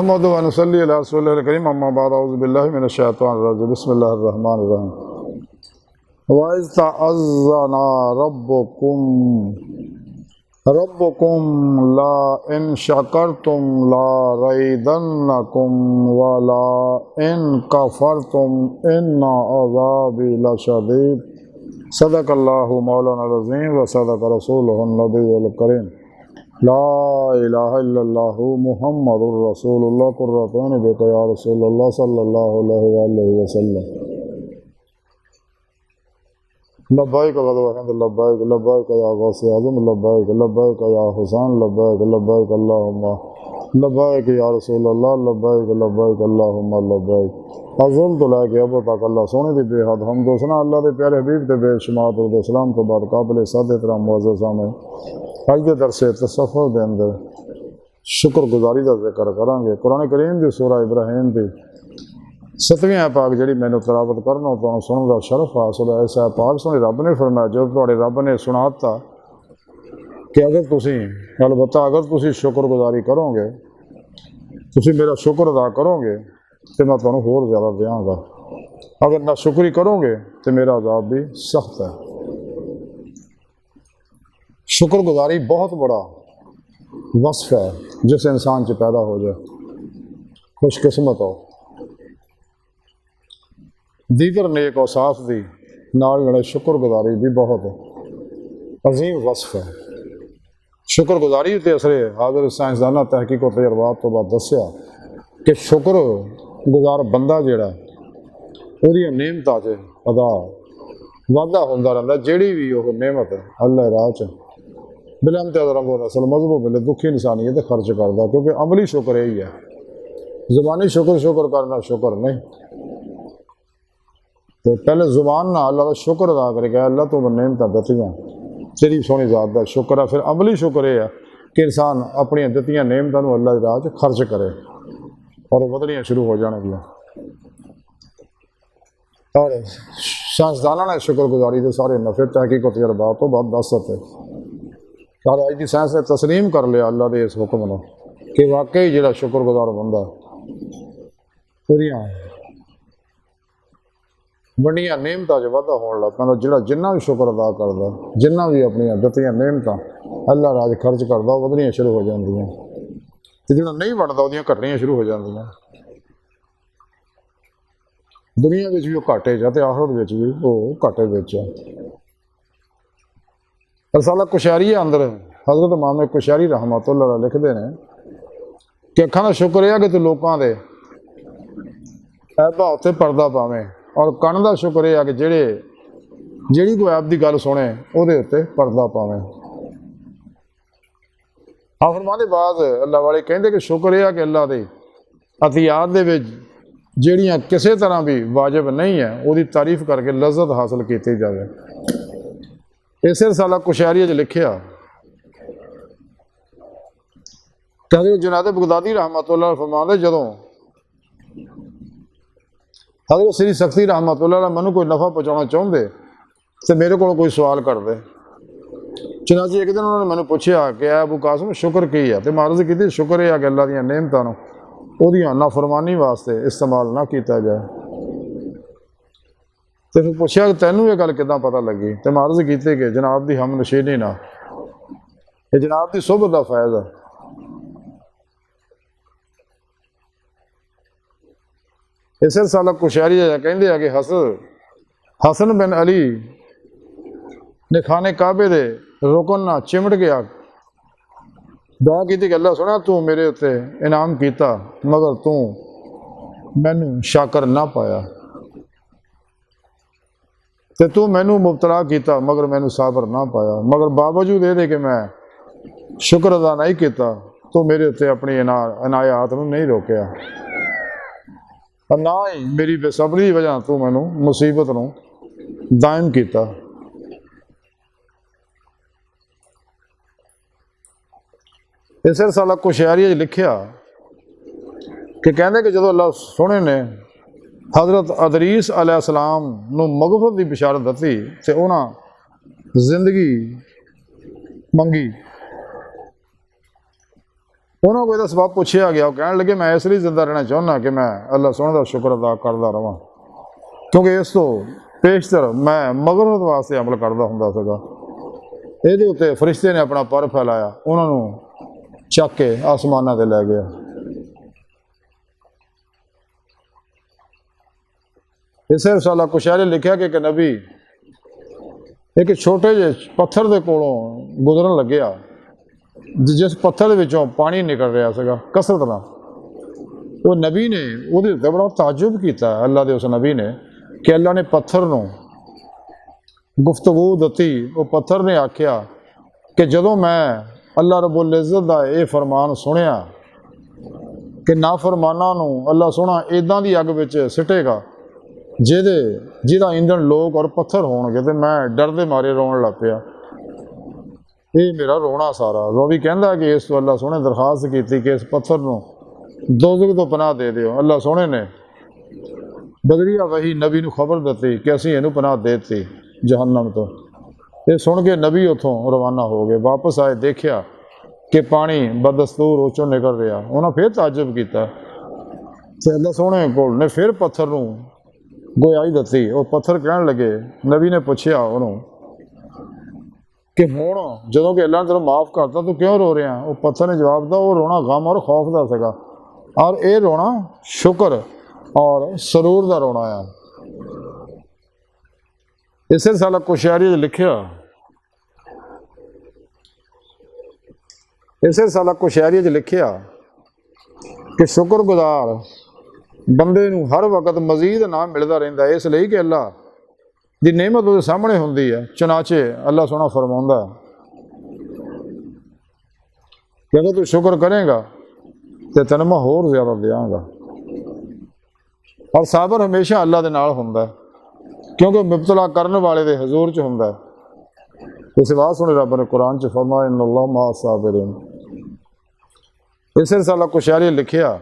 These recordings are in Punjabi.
محمد و نصلی علی رسول اللہ کریم اما بعد اعوذ باللہ من الشیطان الرجیم بسم اللہ الرحمن الرحیم وَإِذْ تَعَذَّنَ رَبُّكُمْ لَئِنْ شَكَرْتُمْ لَأَزِيدَنَّكُمْ وَلَئِنْ كَفَرْتُمْ إِنَّ عَذَابِي لَشَدِيدٌ صدق اللہ مولانا العظیم و صدق رسولہ النبی الکریم لا الہ الا اللہ محمد الرسول اللہ قرۃ عین بک یا رسول اللہ صلی اللہ علیہ وآلہ وسلم لبیک اللہم لبیک لبیک یا غوث اعظم لبیک لبیک یا حسین لبیک لبیک اللہم لبیک یا رسول اللہ لبیک لبیک اللہم لبیک ازل تو لے کے اب تک اللہ سونے دی بے حد حمد و ثنا اللہ دے پیارے حبیب تے بے شمار درود و سلام تو بعد قابل صد احترام معزز سامعین اج دے درس تصوف دے اندر شکر گزاری دا ذکر کریں گے۔ قرآن کریم دی سورہ ابراہیم دی 7ویں پاک جڑی مینوں تلاوت کرنا تو سنن دا شرف حاصل ہے۔ ایسا پاک سونے رب نے فرمایا جو تواڈے رب نے سناتا کہ اگر تسی شکر گزاری کرو گے، تسی میرا شکر ادا کرو گے تو میں تمہیں ہور زیادہ دیاں گا، اگر نہ شکری کرو گے تو میرا عذاب بھی سخت ہے۔ شکر گزاری بہت بڑا وصف ہے جس انسان سے پیدا ہو جائے، خوش قسمت ہو۔ دیگر نیک اوصاف دی نال لڑے شکر گزاری بھی بہت عظیم وصف ہے۔ شکر گزاری تے اثر حاضر سائنسدانہ تحقیق و تجربات تو بعد دسیا کہ شکر گزار بندہ جیڑا وہ نعمتاں چ ادا واضح ہوتا رہتا، جیڑی بھی وہ نعمت اللہ راہ چ بلا امتیاز رب و نسل مذہب و ملے دکھی انسانیت خرچ کرتا، کیونکہ عملی شکر یہی ہے، زبانی شکر کرنا شکر نہیں۔ تو پہلے زبان نہ اللہ کا شکر ادا کرے گا، اللہ تو نعمتاں دتیاں تیری سونی ذات کا شکر ہے۔ پھر عملی شکر یہ ہے کہ انسان اپنی دتیاں نعمتاں اللہ کی راہ چ خرچ کرے اور ودنیاں شروع ہو جان گیا۔ اور سائنسدانوں نے شکر گزاری کے سارے نفع تحقیق و تجربات تو بعد دس سکتے، اور آج کی سائنس نے تسلیم کر لیا اللہ کے اس حکم نے کہ واقعی جڑا شکر گزار بندہ پوریاں بڑیاں نعمتاں جو واضح ہونے لگ پہ جڑا جنہ بھی شکر ادا کرتا، جنہ بھی اپنی دتیاں نعمتاں اللہ راج خرچ کرتا وہ ودنیاں شروع ہو جاندیاں، تے جڑا نہیں بنتا وہ گھٹنیاں شروع ہو جاندیاں۔ دنیا وچ بھی وہ گھاٹے چ تے آخرت وچ بھی وہ گھاٹے وچ ہے۔ رسالہ کشیری اندر حضرت امام کشیری رحمۃ اللہ علیہ لکھتے ہیں کہ اکھاں دا شکر یہ ہے کہ تو لوکاں دے عیباں اتنے پردہ پاویں، اور کن دا شکر یہ ہے کہ جیڑی کوئی عیب دی گل سنے وہ اتنے پردہ پاویں۔ آپ فرماندے بعض اللہ والے کہندے کہ شکر یہ ہے کہ اللہ دے عطیات دے وچ جیڑیاں کسی طرح بھی واجب نہیں ہے وہ دی تعریف کر کے لذت حاصل کیتی جائے۔ اسے رسالہ کشیری جو لکھیا کہ حضرت جنید بغدادی رحمۃ اللہ علیہ فرماندے جدوں حضرت سری سختی رحمۃ اللہ علیہ منو کوئی نفع پہنچانا چاہتے تو میرے کو کوئی سوال کرتے، چنانچہ ایک دن انہوں نے مینوں پوچھا کہ اے ابو قاسم شکر کی ہے، تو میں عرض کی شکر یہ ہے کہ اللہ دیا نعمتاں نوں وہ نافرمانی واسطے استعمال نہ کیتا جائے۔ تو پھر پوچھا کہ تینوں یہ گل کداں پتہ لگی، تو میں عرض کیتے کہ جناب دی ہم نشینی نہ یہ جناب دی صحبت دا فیض ہے۔ اس رسالہ کشیری کہندے ہیں کہ حسن بن علی نے خانے کعبے دے رکن نہ چمٹ گیا، دعا کی کہ اللہ سنا تو میرے اتنے انعام کیتا مگر تو مینوں شاکر نہ پایا، تے تو مینوں مبتلا کیتا مگر مینوں صابر نہ پایا، مگر باوجود یہ کہ میں شکر ادا نہیں کیتا تو میرے اتنے اپنی عنایات نوں نہیں روکیا، اور نہ ہی میری بے صبری کی وجہ تو مینوں مصیبت نوں دائم کیتا۔ اس رسالہ کشیری لکھیا کہ کہندے کہ جدو اللہ سونے نے حضرت ادریس علیہ السلام نو مغفرت دی بشارت دتی تے انہاں زندگی منگی ਉਹਨਾਂ ਕੋਲ ਇਹਦਾ ਸਬਬ ਪੁੱਛਿਆ ਗਿਆ, ਉਹ ਕਹਿਣ ਲੱਗੇ ਮੈਂ ਇਸ ਲਈ ਜ਼ਿੰਦਾ ਰਹਿਣਾ ਚਾਹੁੰਦਾ ਕਿ ਮੈਂ ਅੱਲਾਹ ਸੋਹਣੇ ਦਾ ਸ਼ੁਕਰ ਅਦਾ ਕਰਦਾ ਰਵਾਂ, ਕਿਉਂਕਿ ਇਸ ਤੋਂ ਪੇਸ਼ਤਰ ਮੈਂ ਮਗਰਮਤ ਵਾਸਤੇ ਅਮਲ ਕਰਦਾ ਹੁੰਦਾ ਸੀਗਾ। ਇਹਦੇ ਉੱਤੇ ਫਰਿਸ਼ਤੇ ਨੇ ਆਪਣਾ ਪਰ ਫੈਲਾਇਆ, ਉਹਨਾਂ ਨੂੰ ਚੱਕ ਕੇ ਆਸਮਾਨਾਂ ਤੇ ਲੈ ਗਿਆ। ਇਸੇ ਰਸਾਲਾ ਕੁਸ਼ੈਰੀ ਲਿਖਿਆ ਕਿ ਇੱਕ ਨਬੀ ਇੱਕ ਛੋਟੇ ਜਿਹੇ ਪੱਥਰ ਦੇ ਕੋਲੋਂ ਗੁਜ਼ਰਨ ਲੱਗਿਆ, ਜਿਸ ਪੱਥਰ ਦੇ ਵਿੱਚੋਂ ਪਾਣੀ ਨਿਕਲ ਰਿਹਾ ਸੀਗਾ ਕਸਰਤ ਨਾਲ। ਉਹ ਨਬੀ ਨੇ ਉਹਦੇ ਉੱਤੇ ਬੜਾ ਤਾਜੁਬ ਕੀਤਾ, ਅੱਲਾ ਦੇ ਉਸ ਨਬੀ ਨੇ, ਕਿ ਅੱਲਾ ਨੇ ਪੱਥਰ ਨੂੰ ਗੁਫ਼ਤਗੂ ਦਿੱਤੀ। ਉਹ ਪੱਥਰ ਨੇ ਆਖਿਆ ਕਿ ਜਦੋਂ ਮੈਂ ਅੱਲਾ ਰਬੁਲ ਇੱਜ਼ਤ ਦਾ ਇਹ ਫਰਮਾਨ ਸੁਣਿਆ ਕਿ ਨਾਫਰਮਾਨਾਂ ਨੂੰ ਅੱਲਾ ਸੋਹਣਾ ਇੱਦਾਂ ਦੀ ਅੱਗ ਵਿੱਚ ਸਿੱਟੇਗਾ ਜਿਹਦਾ ਈਂਧਣ ਲੋਕ ਔਰ ਪੱਥਰ ਹੋਣਗੇ, ਤੇ ਮੈਂ ਡਰ ਦੇ ਮਾਰੇ ਰੋਣ ਲੱਗ ਪਿਆ। ਇਹ ਮੇਰਾ ਰੋਣਾ ਸਾਰਾ। ਰੋਵੀ ਕਹਿੰਦਾ ਕਿ ਇਸ ਤੋਂ ਅੱਲਾ ਸੋਹਣੇ ਦਰਖਾਸਤ ਕੀਤੀ ਕਿ ਇਸ ਪੱਥਰ ਨੂੰ ਦੋਜ਼ਖ ਤੋਂ ਪਨਾਹ ਦੇ ਦਿਓ। ਅੱਲਾ ਸੋਹਣੇ ਨੇ ਬਦਰੀਆ ਵਹੀ ਨਬੀ ਨੂੰ ਖਬਰ ਦਿੱਤੀ ਕਿ ਅਸੀਂ ਇਹਨੂੰ ਪਨਾਹ ਦੇ ਦਿੱਤੀ ਜਹੰਨਮ ਤੋਂ। ਇਹ ਸੁਣ ਕੇ ਨਬੀ ਉੱਥੋਂ ਰਵਾਨਾ ਹੋ ਗਏ। ਵਾਪਸ ਆਏ, ਦੇਖਿਆ ਕਿ ਪਾਣੀ ਬਦਸਤੂਰ ਉਹ 'ਚੋਂ ਨਿਕਲ ਰਿਹਾ। ਉਹਨਾਂ ਫਿਰ ਤਾਜਬ ਕੀਤਾ ਤੇ ਅੱਲਾ ਸੋਹਣੇ ਕੋਲ ਨੇ ਫਿਰ ਪੱਥਰ ਨੂੰ ਗੋਇਆਈ ਦਿੱਤੀ। ਉਹ ਪੱਥਰ ਕਹਿਣ ਲੱਗੇ, ਨਬੀ ਨੇ ਪੁੱਛਿਆ ਉਹਨੂੰ ਕਿ ਹੁਣ ਜਦੋਂ ਕਿ ਅੱਲਾ ਨੇ ਤੈਨੂੰ ਮਾफ़ ਕਰਤਾ ਤੂੰ ਕਿਉਂ ਰੋ ਰਿਹਾ? ਉਹ ਪੱਥਰ ਨੇ ਜਵਾਬ ਦਿੱਤਾ, ਉਹ ਰੋਣਾ ਗਮ ਔਰ ਖੌਫ ਦਾ ਸੀਗਾ, ਔਰ ਇਹ ਰੋਣਾ ਸ਼ੁਕਰ ਔਰ ਸਰੂਰ ਦਾ ਰੋਣਾ ਆ। ਇਸੇ ਰਸਾਲਾ ਕੁਸ਼ੈਰੀ 'ਚ ਲਿਖਿਆ, ਇਸੇ ਰਸਾਲਾ ਕੁਸ਼ੈਰੀ 'ਚ ਲਿਖਿਆ ਕਿ ਸ਼ੁਕਰਗੁਜ਼ਾਰ ਬੰਦੇ ਨੂੰ ਹਰ ਵਕਤ ਮਜ਼ੀਦ ਇਨਾਮ ਮਿਲਦਾ ਰਹਿੰਦਾ, ਇਸ ਲਈ ਕਿ ਅੱਲਾ ਦੀ ਨਿਅਮਤ ਉਹਦੇ ਸਾਹਮਣੇ ਹੁੰਦੀ ਹੈ। ਚਨਾਚੇ ਅੱਲਾ ਸੋਹਣਾ ਫਰਮਾਉਂਦਾ ਕਿ ਅਗਰ ਤੂੰ ਸ਼ੁਕਰ ਕਰੇਗਾ ਤੇ ਤੈਨੂੰ ਮੈਂ ਹੋਰ ਜ਼ਿਆਦਾ ਦਿਆਂਗਾ। ਔਰ ਸਾਬਰ ਹਮੇਸ਼ਾ ਅੱਲਾ ਦੇ ਨਾਲ ਹੁੰਦਾ, ਕਿਉਂਕਿ ਮੁਬਤਲਾ ਕਰਨ ਵਾਲੇ ਦੇ ਹਜ਼ੂਰ 'ਚ ਹੁੰਦਾ। ਇਸ ਬਾਤ ਸੁਣੇ ਰੱਬ ਨੇ ਕੁਰਾਨ 'ਚ ਫਰਮਾਇਆ, ਇਨ ਅੱਲਾਹ ਮਾ ਸਾਬਰੀਨ। ਇਸੇ ਰਸਾਲਾ ਕੁਸ਼ੈਰੀ ਲਿਖਿਆ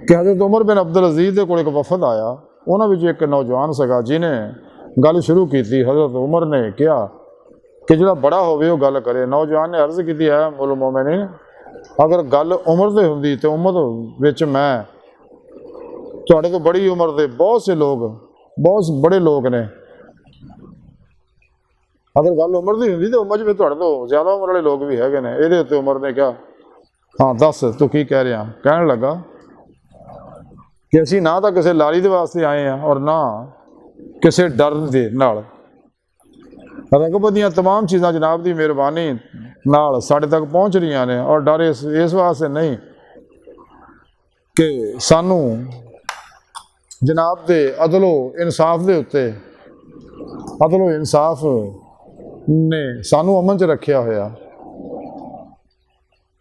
ਕਿ ਹਜ਼ਰਤ ਉਮਰ ਬਿਨ ਅਬਦੁਲ ਅਜ਼ੀਜ਼ ਦੇ ਕੋਲ ਇੱਕ ਵਫਦ ਆਇਆ। ਉਹਨਾਂ ਵਿੱਚ ਇੱਕ ਨੌਜਵਾਨ ਸੀਗਾ ਜਿਹਨੇ ਗੱਲ ਸ਼ੁਰੂ ਕੀਤੀ। ਹਜ਼ਰਤ ਉਮਰ ਨੇ ਕਿਹਾ ਕਿ ਜਿਹੜਾ ਬੜਾ ਹੋਵੇ ਉਹ ਗੱਲ ਕਰੇ। ਨੌਜਵਾਨ ਨੇ ਅਰਜ਼ ਕੀਤੀ, ਹੈ ਮੁਲ ਮੋਮਿਨੀਨ, ਅਗਰ ਗੱਲ ਉਮਰ ਦੇ ਹੁੰਦੀ ਤੇ ਉਮਰ ਵਿੱਚ ਮੈਂ ਤੁਹਾਡੇ ਤੋਂ ਬੜੀ ਉਮਰ ਦੇ ਬਹੁਤ ਸੇ ਲੋਕ, ਬਹੁਤ ਬੜੇ ਲੋਕ ਨੇ। ਅਗਰ ਗੱਲ ਉਮਰ ਦੀ ਹੁੰਦੀ ਤਾਂ ਉਮਰ 'ਚ ਤੁਹਾਡੇ ਤੋਂ ਜ਼ਿਆਦਾ ਉਮਰ ਵਾਲੇ ਲੋਕ ਵੀ ਹੈਗੇ ਨੇ। ਇਹਦੇ ਉੱਤੇ ਉਮਰ ਨੇ ਕਿਹਾ, ਹਾਂ ਦੱਸ ਤੂੰ ਕੀ ਕਹਿ ਰਿਹਾ? ਕਹਿਣ ਲੱਗਾ ਕਿ ਅਸੀਂ ਨਾ ਤਾਂ ਕਿਸੇ ਲਾਰੀ ਦੇ ਵਾਸਤੇ ਆਏ ਹਾਂ ਔਰ ਨਾ ਕਿਸੇ ਡਰ ਦੇ ਨਾਲ। ਰਗਬਤ ਦੀਆਂ ਤਮਾਮ ਚੀਜ਼ਾਂ ਜਨਾਬ ਦੀ ਮਿਹਰਬਾਨੀ ਨਾਲ ਸਾਡੇ ਤੱਕ ਪਹੁੰਚ ਰਹੀਆਂ ਨੇ, ਔਰ ਡਰ ਇਸ ਵਾਸਤੇ ਨਹੀਂ ਕਿ ਸਾਨੂੰ ਜਨਾਬ ਦੇ ਅਦਲੋ ਇਨਸਾਫ ਦੇ ਉੱਤੇ, ਅਦਲੋ ਇਨਸਾਫ ਨੇ ਸਾਨੂੰ ਅਮਨ 'ਚ ਰੱਖਿਆ ਹੋਇਆ।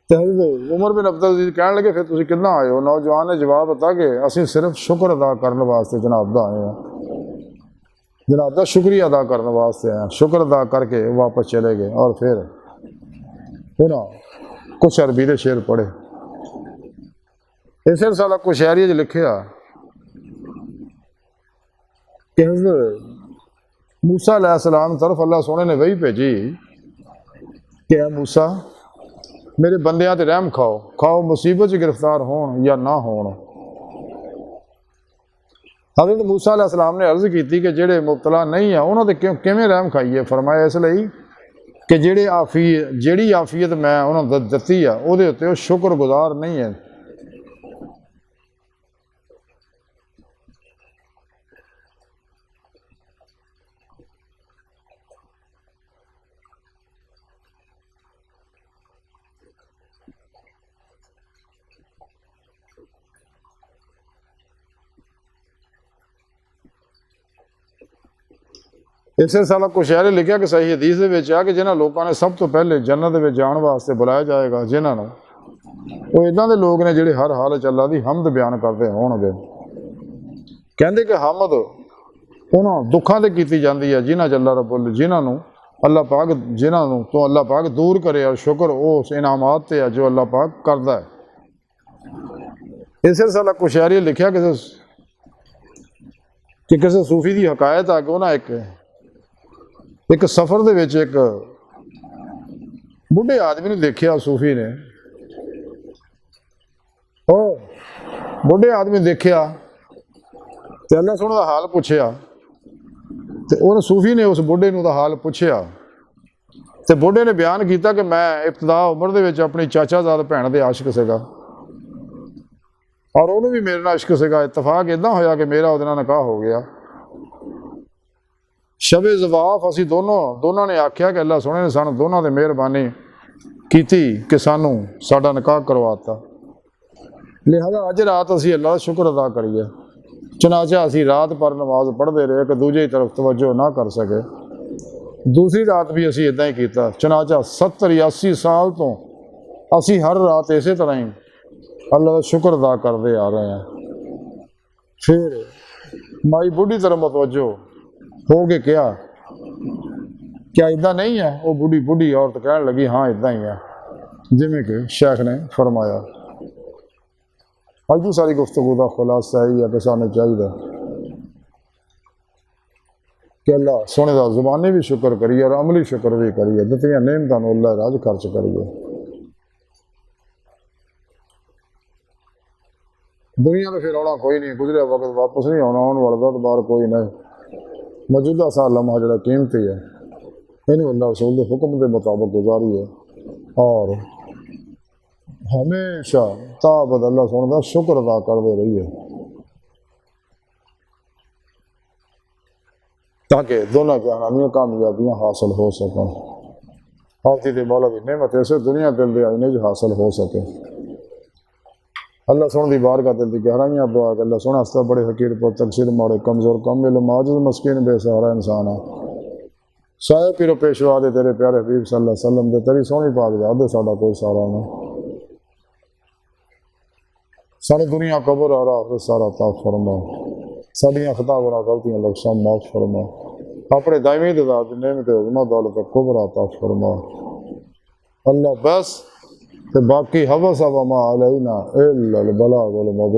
ਤੇ ਉਮਰ ਬਿਨ ਅਬਦੁਲ ਅਜ਼ੀਜ਼ ਕਹਿਣ ਲੱਗੇ, ਫਿਰ ਤੁਸੀਂ ਕਿੱਦਾਂ ਆਏ ਹੋ? ਨੌਜਵਾਨ ਨੇ ਜਵਾਬ ਦਿੱਤਾ ਕਿ ਅਸੀਂ ਸਿਰਫ ਸ਼ੁਕਰ ਅਦਾ ਕਰਨ ਵਾਸਤੇ ਜਨਾਬ ਦਾ ਆਏ ਹਾਂ, ਜਨਾਬ ਦਾ ਸ਼ੁਕਰੀਆ ਅਦਾ ਕਰਨ ਵਾਸਤੇ ਆਏ ਹਾਂ। ਸ਼ੁਕਰ ਅਦਾ ਕਰਕੇ ਵਾਪਸ ਚਲੇ ਗਏ। ਔਰ ਫਿਰ ਉਹਨਾਂ ਕੁਛ ਅਰਬੀ ਦੇ ਸ਼ੇਰ ਪੜ੍ਹੇ। ਇਸੇ ਰਸਾਲਾ ਕੁਸ਼ੈਰੀ 'ਚ ਲਿਖਿਆ ਕਿ ਹਜ਼ਰਤ मूसा अलैहिस्सलाम तरफ अल्लाह सोने ने वही भेजी कि मूसा मेरे बंदियां ते रहम खाओ, खाओ मुसीबत च गिरफ्तार होण या ना होण। हज़रत मूसा अलैहिस्सलाम ने अर्ज़ की कि जेड़े मुबतला नहीं है उन्होंने किवें रहम खाईए? फरमाया इसलिए कि जेड़ी आफियत मैं उन्होंने दित्ती है उहदे उत्ते ओह शुक्रगुजार नहीं है। ਇਸੇ ਸਾਲਾ ਕੁਸ਼ੈਰੀ ਲਿਖਿਆ ਕਿ ਸਹੀ ਹਦੀਸ ਦੇ ਵਿੱਚ ਆ ਕਿ ਜਿਨ੍ਹਾਂ ਲੋਕਾਂ ਨੇ ਸਭ ਤੋਂ ਪਹਿਲੇ ਜੰਨਤ ਦੇ ਵਿੱਚ ਜਾਣ ਵਾਸਤੇ ਬੁਲਾਇਆ ਜਾਏਗਾ, ਜਿਨ੍ਹਾਂ ਨੂੰ, ਉਹ ਇੱਦਾਂ ਦੇ ਲੋਕ ਨੇ ਜਿਹੜੇ ਹਰ ਹਾਲ 'ਚ ਅੱਲਾ ਦੀ ਹਮਦ ਬਿਆਨ ਕਰਦੇ ਹੋਣਗੇ। ਕਹਿੰਦੇ ਕਿ ਹਮਦ ਉਹਨਾਂ ਦੁੱਖਾਂ 'ਤੇ ਕੀਤੀ ਜਾਂਦੀ ਹੈ ਜਿਨ੍ਹਾਂ 'ਚ ਅੱਲਾ ਰੱਬੁਲ, ਜਿਨ੍ਹਾਂ ਨੂੰ ਅੱਲਾ ਪਾਕ, ਜਿਨ੍ਹਾਂ ਨੂੰ ਤੋਂ ਅੱਲਾ ਪਾਕ ਦੂਰ ਕਰੇ, ਔਰ ਸ਼ੁਕਰ ਉਸ ਇਨਾਮਾਤ 'ਤੇ ਹੈ ਜੋ ਅੱਲਾ ਪਾਕ ਕਰਦਾ ਹੈ। ਇਸੇ ਸਾਲਾ ਕੁਸ਼ੈਰੀ ਲਿਖਿਆ ਕਿ ਕਿਸੇ ਸੂਫੀ ਦੀ ਹਕਾਇਤ ਆ ਕਿ ਉਹਨਾਂ ਇੱਕ ਸਫ਼ਰ ਦੇ ਵਿੱਚ ਇੱਕ ਬੁੱਢੇ ਆਦਮੀ ਨੂੰ ਦੇਖਿਆ ਸੂਫੀ ਨੇ, ਉਹ ਬੁੱਢੇ ਆਦਮੀ ਦੇਖਿਆ ਤੇ ਅੱਲਾ ਸੋਹਣੇ ਦਾ ਹਾਲ ਪੁੱਛਿਆ ਤੇ ਉਹਨੇ ਸੂਫੀ ਨੇ ਉਸ ਬੁੱਢੇ ਨੂੰ ਦਾ ਹਾਲ ਪੁੱਛਿਆ ਤੇ ਬੁੱਢੇ ਨੇ ਬਿਆਨ ਕੀਤਾ ਕਿ ਮੈਂ ਇਬਤਦਾ ਉਮਰ ਦੇ ਵਿੱਚ ਆਪਣੀ ਚਾਚਾਜ਼ਾਦ ਭੈਣ ਦੇ ਆਸ਼ਿਕ ਸੀਗਾ ਔਰ ਉਹਨੂੰ ਵੀ ਮੇਰੇ ਨਾਲ ਇਸ਼ਕ ਸੀਗਾ। ਇਤਫਾਕ ਇੱਦਾਂ ਹੋਇਆ ਕਿ ਮੇਰਾ ਉਹਦੇ ਨਾਲ ਨਿਕਾਹ ਹੋ ਗਿਆ। ਸ਼ਬੇ ਜ਼ਵਾਫ ਅਸੀਂ ਦੋਨਾਂ ਨੇ ਆਖਿਆ ਕਿ ਅੱਲਾ ਸੋਹਣੇ ਨੇ ਸਾਨੂੰ ਦੋਨਾਂ ਤੇ ਮਿਹਰਬਾਨੀ ਕੀਤੀ ਕਿ ਸਾਨੂੰ ਸਾਡਾ ਨਿਕਾਹ ਕਰਵਾਤਾ। ਲਿਹਾਜ਼ਾ ਅੱਜ ਰਾਤ ਅਸੀਂ ਅੱਲਾ ਦਾ ਸ਼ੁਕਰ ਅਦਾ ਕਰੀਏ। ਚਨਾਚਾ ਅਸੀਂ ਰਾਤ ਪਰ ਨਮਾਜ਼ ਪੜ੍ਹਦੇ ਰਹੇ ਕਿ ਦੂਜੇ ਤਰਫ ਤਵੱਜੋ ਨਾ ਕਰ ਸਕੇ। ਦੂਸਰੀ ਰਾਤ ਵੀ ਅਸੀਂ ਇੱਦਾਂ ਹੀ ਕੀਤਾ। ਚਨਾਚਾ 70-80 ਸਾਲ ਤੋਂ ਅਸੀਂ ਹਰ ਰਾਤ ਇਸੇ ਤਰ੍ਹਾਂ ਹੀ ਅੱਲਾ ਦਾ ਸ਼ੁਕਰ ਅਦਾ ਕਰਦੇ ਆ ਰਹੇ ਹਾਂ। ਫਿਰ ਮਾਈ ਬੁੱਢੀ ਤਰ੍ਹਾਂ ਮਤਵੱਜੋ ਹੋ ਕੇ ਕਿਹਾ کیا ਇੱਦਾਂ ਨਹੀਂ ਹੈ? ਉਹ ਬੁੱਢੀ ਔਰਤ ਕਹਿਣ ਲੱਗੀ ਹਾਂ ਇੱਦਾਂ ਹੀ ਹੈ ਜਿਵੇਂ کہ شیخ نے فرمایا۔ ਅੱਜ ਦੀ ਸਾਰੀ ਗੁਫ਼ਤਗੂ ਦਾ ਖੁਲਾਸਾ ਇਹ ਹੈ کہ ਸਾਨੂੰ ਚਾਹੀਦਾ کہ اللہ سونے دا زبانی بھی شکر کریے اور عملی شکر بھی کریے۔ دتیاں نعمتاں نوں اللہ راج خرچ کریے۔ دنیا میں پھر آنا کوئی نہیں، گزریا وقت واپس نہیں آنا، آن والا دوبارہ کوئی نہیں۔ موجودہ سا لمحہ جڑا قیمتی ہے انہوں اللہ رسول کے حکم کے مطابق گزاری ہے اور ہمیشہ تابد اللہ سونے دا شکر ادا کرتے رہیے تاکہ دونوں جہانیاں کامیابیاں حاصل ہو سکیں۔ حافظ مولا کی نعمت ایسے دنیا دل دے آئینے جو حاصل ہو سکے۔ اللہ سونے دی بارگاہ دل دی گہرائیاں دعا کہ اللہ سونے ہستا بڑے حقیر پر تقصیر مارے کمزور کم علم عاجز مسکین بے سہارا انسان ہے۔ سایہ پیرو پیشوا دے تیرے پیارے حبیب صلی اللہ علیہ وسلم دے تیری سونی پاک یاد دے ساڈا کوئی سارا نہ ساری دنیا قبر آ رہا سارا عطا فرما، ساڈیاں خطا گناہ غلطیاں لغزشاں معاف فرما، اپنے دائمی داد نعمت عظمہ دولت کبر عطا فرما اللہ۔ بس تے باقی حوث وما علینا الا البلاغ المبین۔